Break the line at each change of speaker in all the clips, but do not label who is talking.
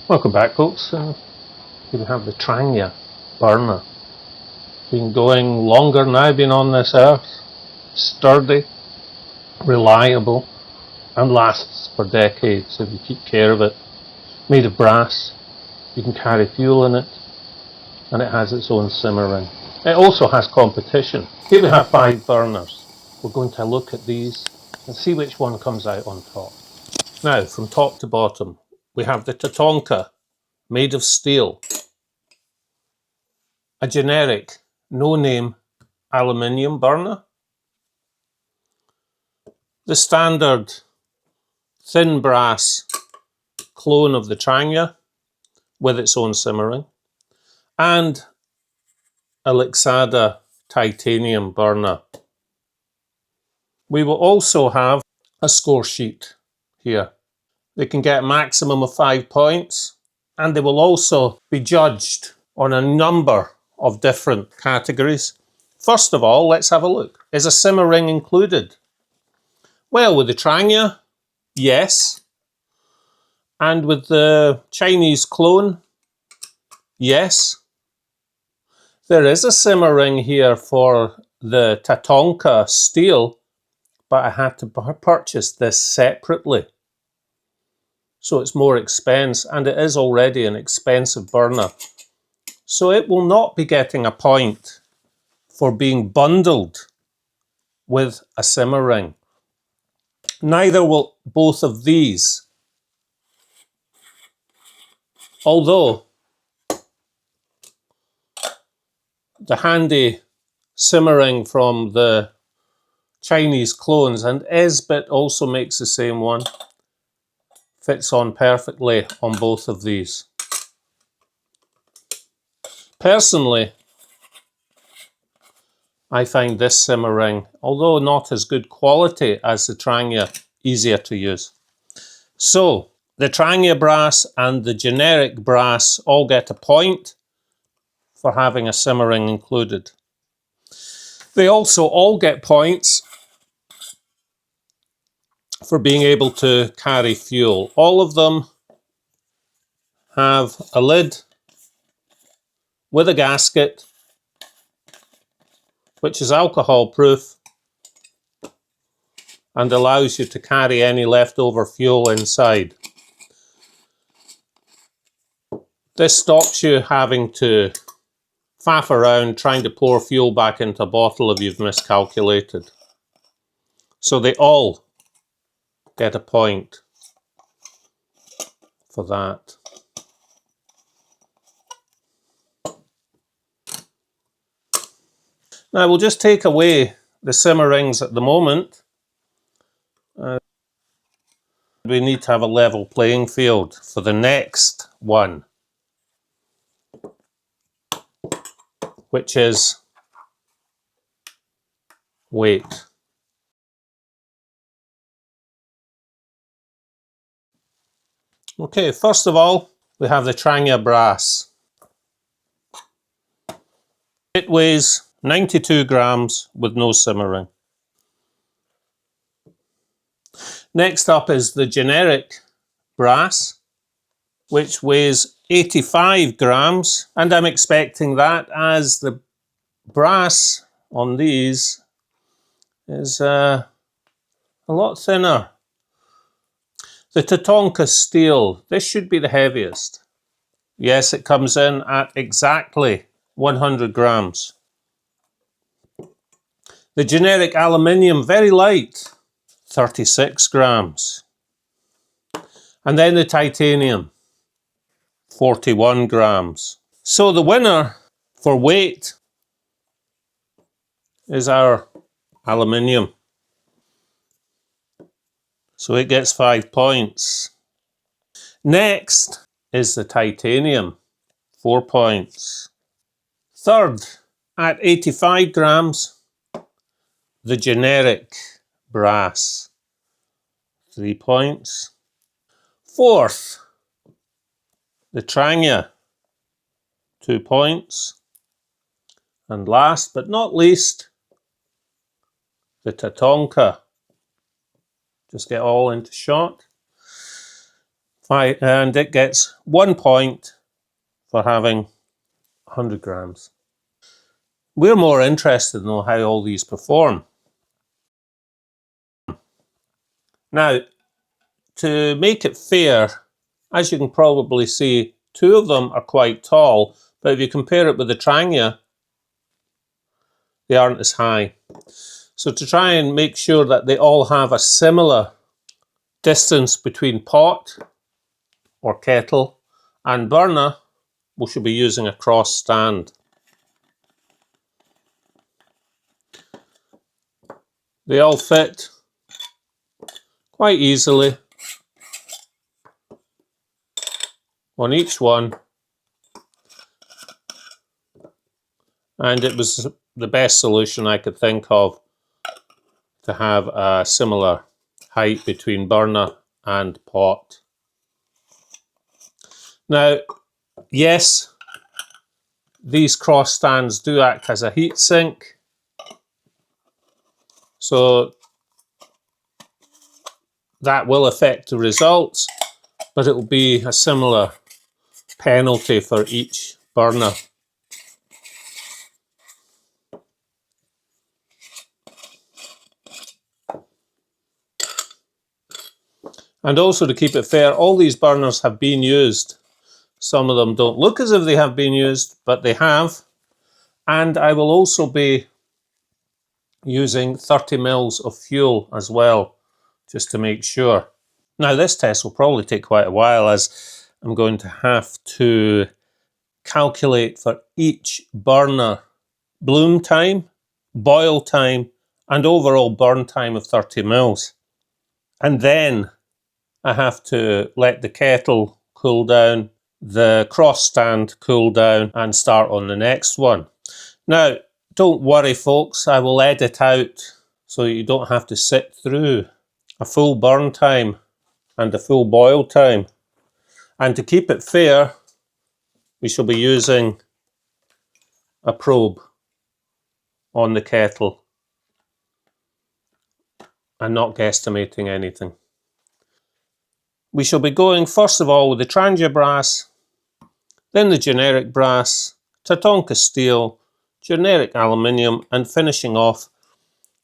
Welcome back, folks. Here we have the Trangia burner. Been going longer now, been on this earth. Sturdy, reliable, and lasts for decades if you keep care of it. Made of brass, you can carry fuel in it, and it has its own simmer ring. It also has competition. Here we have 5 burners. We're going to look at these and see which one comes out on top. Now, from top to bottom, we have the Tatonka, made of steel. A generic, no-name aluminium burner. The standard thin brass clone of the Trangia with its own simmering. And a Lixada titanium burner. We will also have a score sheet here. They can get a maximum of 5 points, and they will also be judged on a number of different categories. First of all, let's have a look. Is a simmer ring included? Well, with the Trangia, yes. And with the Chinese clone, yes. There is a simmer ring here for the Tatonka steel, but I had to purchase this separately. So it's more expensive, and it is already an expensive burner. So it will not be getting a point for being bundled with a simmer ring. Neither will both of these. Although the handy simmering from the Chinese clones, and Esbit also makes the same one, fits on perfectly on both of these. Personally, I find this simmer ring, although not as good quality as the Trangia, easier to use. So, the Trangia brass and the generic brass all get a point for having a simmer ring included. They also all get points for being able to carry fuel. All of them have a lid with a gasket, which is alcohol proof and allows you to carry any leftover fuel inside. This stops you having to faff around trying to pour fuel back into a bottle if you've miscalculated. So they all get a point for that. Now we'll just take away the simmer rings at the moment. We need to have a level playing field for the next one, which is weight. Okay, first of all, we have the Trangia brass. It weighs 92 grams with no simmering. Next up is the generic brass, which weighs 85 grams, and I'm expecting that as the brass on these is a lot thinner. The Tatonka steel, this should be the heaviest. Yes, it comes in at exactly 100 grams. The generic aluminium, very light, 36 grams. And then the titanium, 41 grams. So the winner for weight is our aluminium. So it gets 5 points. Next is the titanium, 4 points. Third, at 85 grams, the generic brass, 3 points. Fourth, the Trangia, 2 points. And last but not least, the Tatonka. Just get all into shot. And it gets 1 point for having 100 grams. We're more interested in how all these perform. Now, to make it fair, as you can probably see, 2 of them are quite tall, but if you compare it with the Trangia, they aren't as high. So to try and make sure that they all have a similar distance between pot or kettle and burner, we should be using a cross stand. They all fit quite easily on each one, and it was the best solution I could think of to have a similar height between burner and pot. Now, yes, these cross stands do act as a heat sink, so that will affect the results, but it will be a similar penalty for each burner. And also, to keep it fair, all these burners have been used. Some of them don't look as if they have been used, but they have. And I will also be using 30 mils of fuel as well, just to make sure. Now, this test will probably take quite a while, as I'm going to have to calculate for each burner bloom time, boil time, and overall burn time of 30 mils. And then I have to let the kettle cool down, the cross stand cool down, and start on the next one. Now, don't worry folks, I will edit out so you don't have to sit through a full burn time and a full boil time. And to keep it fair, we shall be using a probe on the kettle and not guesstimating anything. We shall be going first of all with the Trangia brass, then the generic brass, Tatonka steel, generic aluminium, and finishing off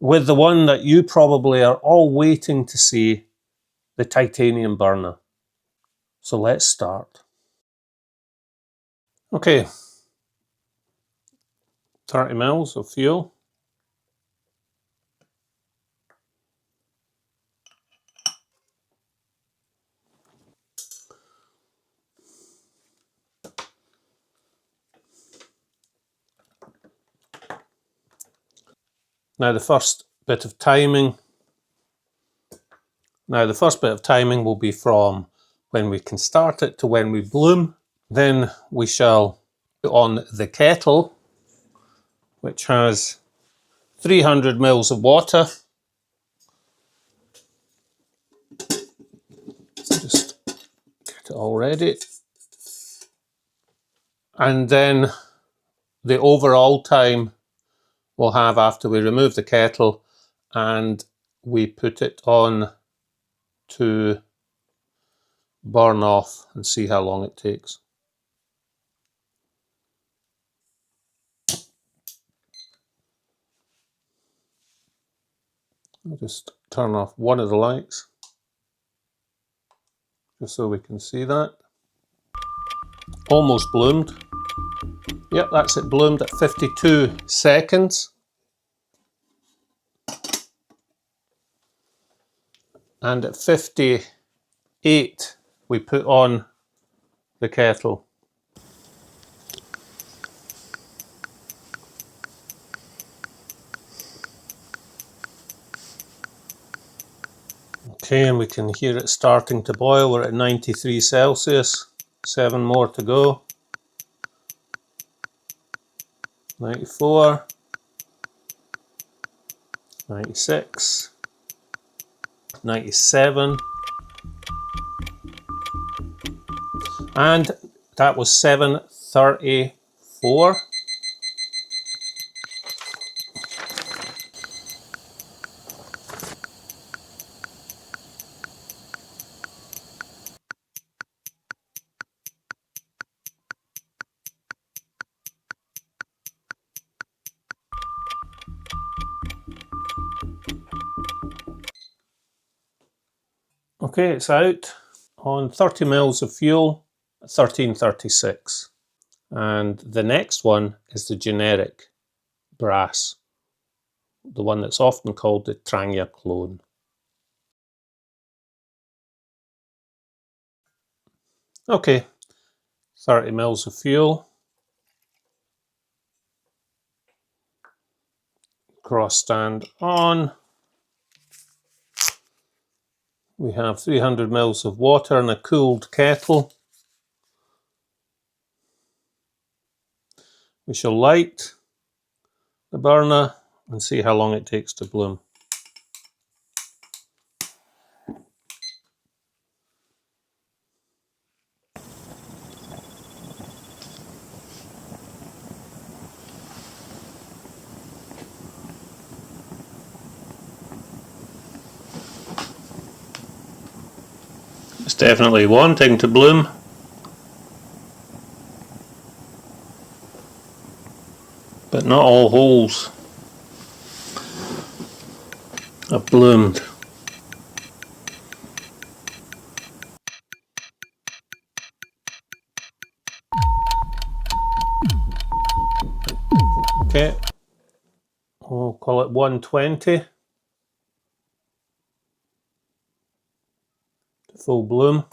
with the one that you probably are all waiting to see, the titanium burner. So let's start. Okay, 30 mils of fuel. Now the first bit of timing will be from when we can start it to when we bloom. Then we shall put on the kettle, which has 300 mils of water. Just get it all ready. And then the overall time we'll have after we remove the kettle and we put it on to burn off, and see how long it takes. I'll just turn off one of the lights just so we can see that. Almost bloomed. Yep, that's it, bloomed at 52 seconds. And at 58 we put on the kettle. Okay, and we can hear it starting to boil. We're at 93 Celsius, 7 more to go. 94, 96, 97, and that was 7:34. Okay, it's out on 30 mils of fuel at 1336. And the next one is the generic brass, the one that's often called the Trangia clone. Okay, 30 mils of fuel, cross stand on. We have 300 mils of water in a cooled kettle. We shall light the burner and see how long it takes to bloom. It's definitely wanting to bloom. But not all holes have bloomed. Okay, we'll call it 120 to full bloom.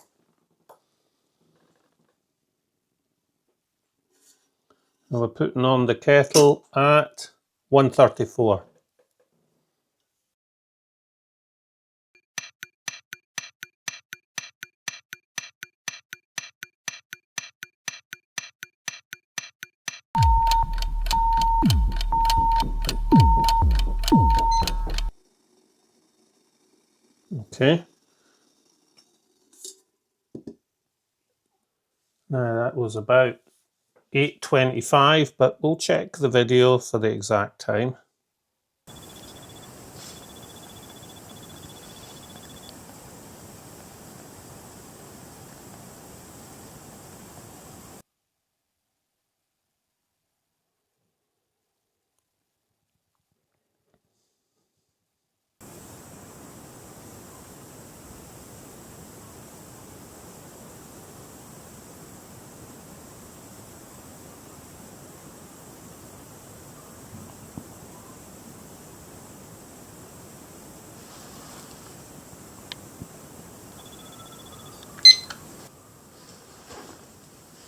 And we're putting on the kettle at 134. Okay. Now that was about 8:25, but we'll check the video for the exact time.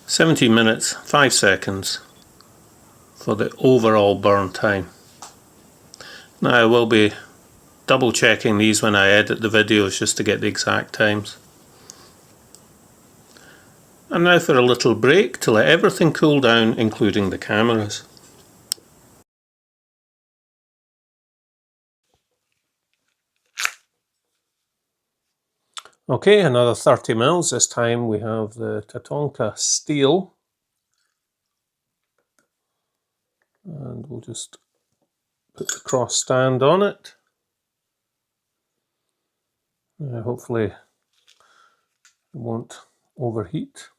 "17 minutes, 5 seconds for the overall burn time. Now I will be double checking these when I edit the videos just to get the exact times. And now for a little break to let everything cool down, including the cameras. Okay, another 30 mils. This time we have the Tatonka steel. And we'll just put the cross stand on it. Hopefully it won't overheat.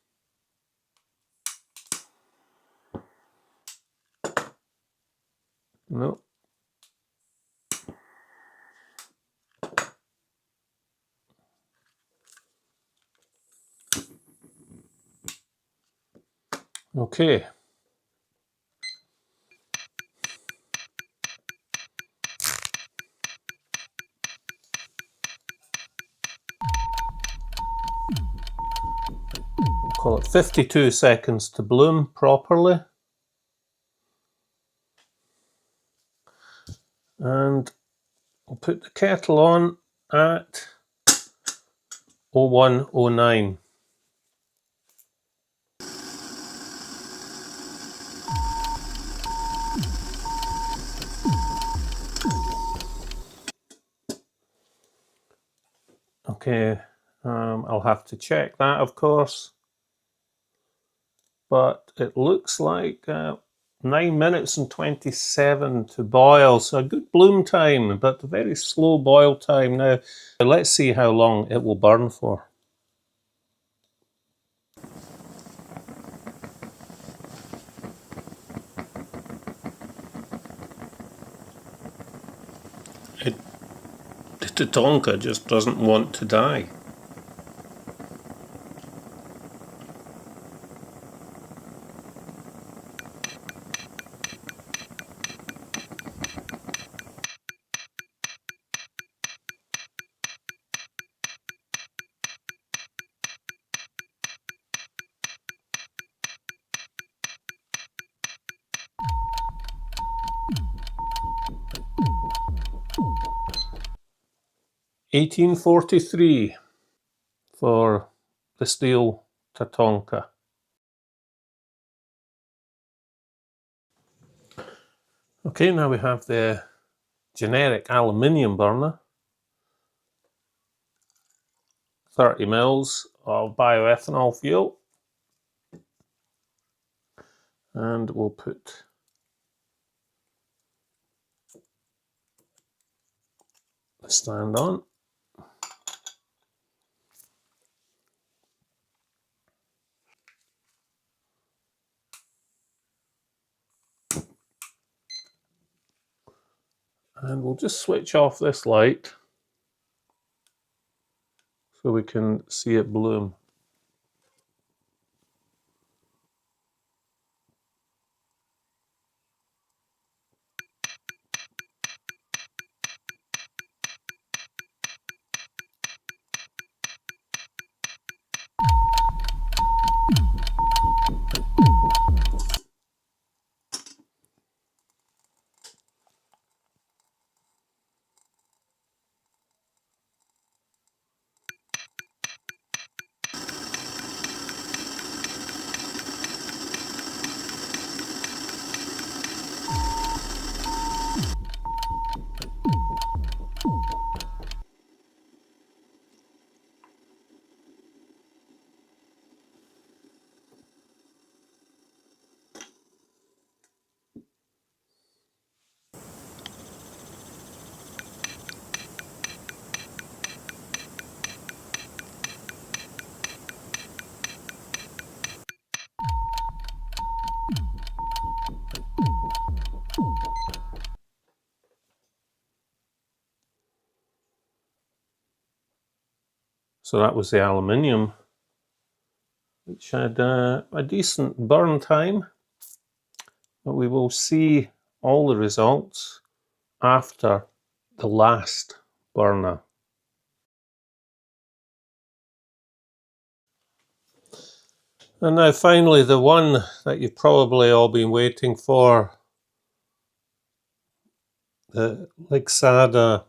No. Okay. We'll call it 52 seconds to bloom properly. And we'll put the kettle on at 0109. Okay, I'll have to check that, of course. But it looks like 9 minutes and 27 to boil, so a good bloom time, but a very slow boil time. Now, let's see how long it will burn for. The Tatonka just doesn't want to die. 1843 for the steel Tatonka. Okay, now we have the generic aluminium burner. 30 mils of bioethanol fuel. And we'll put the stand on. And we'll just switch off this light so we can see it bloom. So that was the aluminium, which had a decent burn time, but we will see all the results after the last burner. And now finally, the one that you've probably all been waiting for, the Aluminium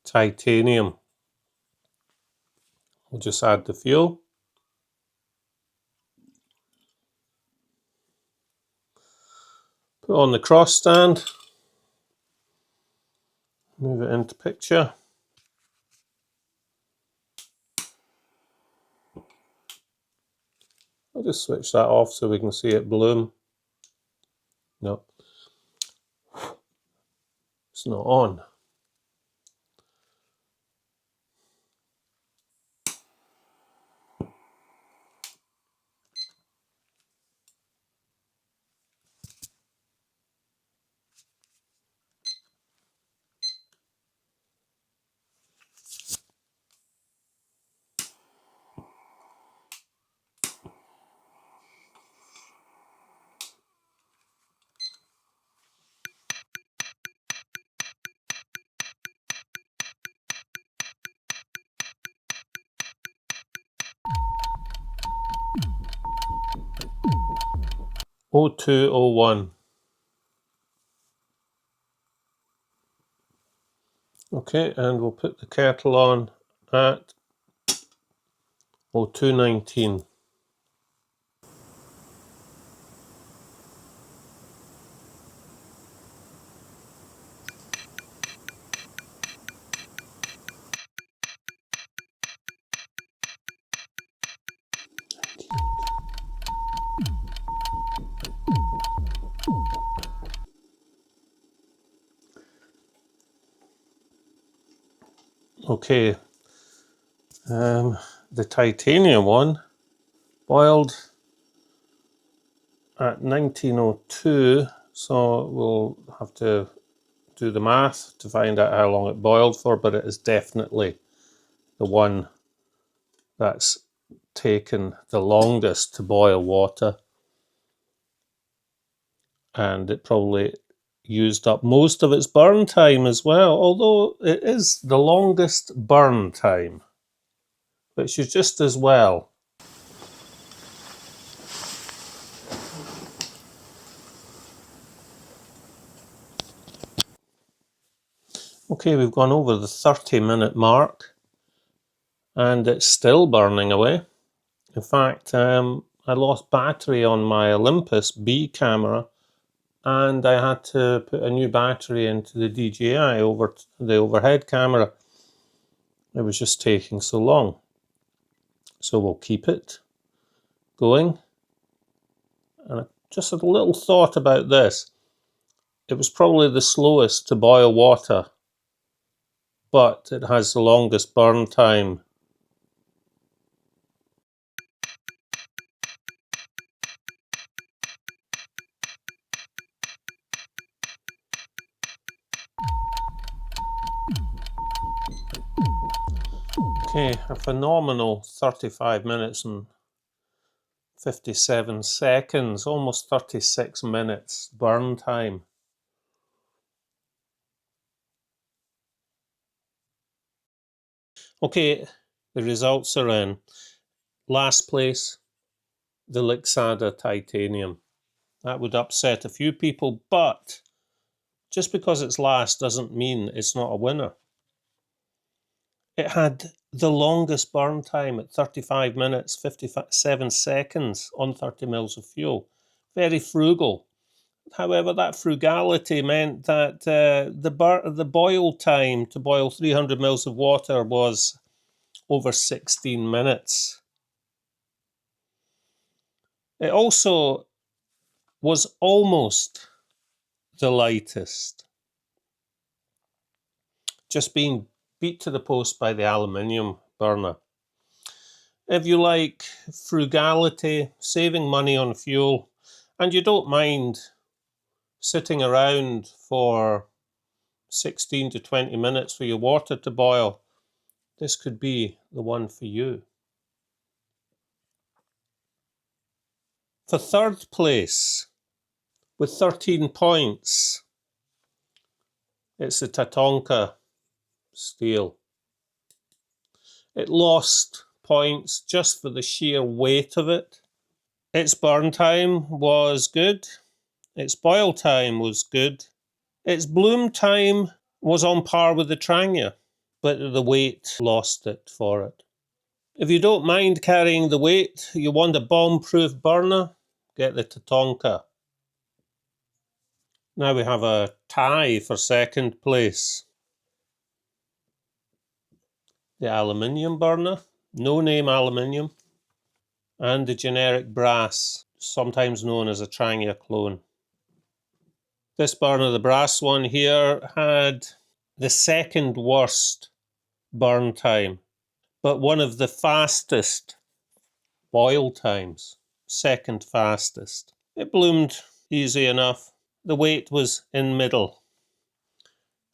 titanium. We'll just add the fuel. Put on the cross stand. Move it into picture. I'll just switch that off so we can see it bloom. No, it's not on. O201. Okay, and we'll put the kettle on at 0219. Okay, the titanium one boiled at 1902, so we'll have to do the math to find out how long it boiled for, but it is definitely the one that's taken the longest to boil water, and it probably used up most of its burn time as well, although it is the longest burn time, which is just as well. Okay, we've gone over the 30-minute mark and it's still burning away. In fact, I lost battery on my Olympus B camera and I had to put a new battery into the DJI over the overhead camera. It was just taking so long. So we'll keep it going. And just a little thought about this. It was probably the slowest to boil water, but it has the longest burn time. Okay, a phenomenal 35 minutes and 57 seconds, almost 36 minutes burn time. Okay, the results are in. Last place, the Lixada Titanium. That would upset a few people, but just because it's last doesn't mean it's not a winner. It had the longest burn time at 35 minutes, 57 seconds on 30 mils of fuel. Very frugal. However, that frugality meant that the boil time to boil 300 mils of water was over 16 minutes. It also was almost the lightest, just being beat to the post by the aluminium burner. If you like frugality, saving money on fuel, and you don't mind sitting around for 16 to 20 minutes for your water to boil, this could be the one for you. For third place, with 13 points, it's the Tatonka steel. It lost points just for the sheer weight of it. Its burn time was good. Its boil time was good. Its bloom time was on par with the Trangia, but the weight lost it for it. If you don't mind carrying the weight, you want a bomb-proof burner, get the Tatonka. Now we have a tie for second place. The aluminium burner, no name aluminium, and the generic brass, sometimes known as a Trangia clone. This burner, the brass one here, had the second worst burn time, but one of the fastest boil times, second fastest. It bloomed easy enough. The weight was in middle,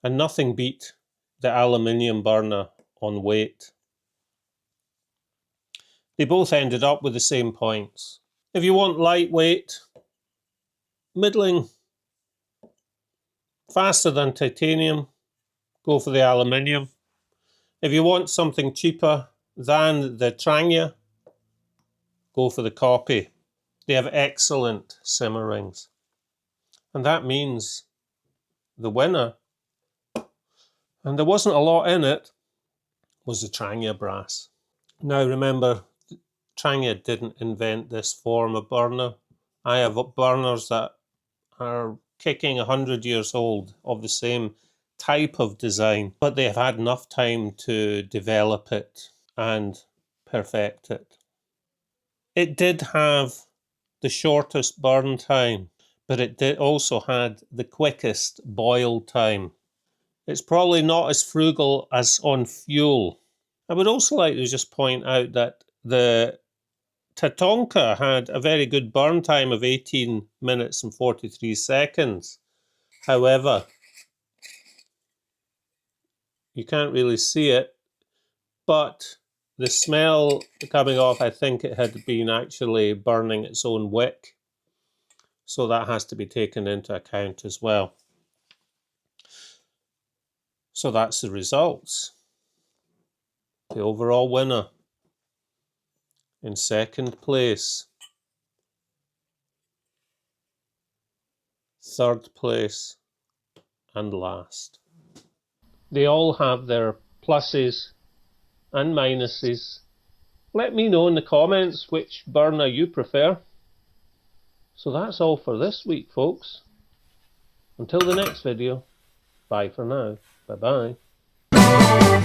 and nothing beat the aluminium burner on weight. They both ended up with the same points. If you want lightweight, middling, faster than titanium, go for the aluminium. If you want something cheaper than the Trangia, go for the copy. They have excellent simmer rings. And that means the winner, and there wasn't a lot in it, was the Trangia brass. Now remember, Trangia didn't invent this form of burner. I have burners that are kicking 100 years old of the same type of design, but they have had enough time to develop it and perfect it. It did have the shortest burn time, but it also had the quickest boil time. It's probably not as frugal as on fuel. I would also like to just point out that the Tatonka had a very good burn time of 18 minutes and 43 seconds. However, you can't really see it, but the smell coming off, I think it had been actually burning its own wick. So that has to be taken into account as well. So that's the results. The overall winner in second place, third place, and last. They all have their pluses and minuses. Let me know in the comments which burner you prefer. So that's all for this week, folks. Until the next video, bye for now. Bye bye.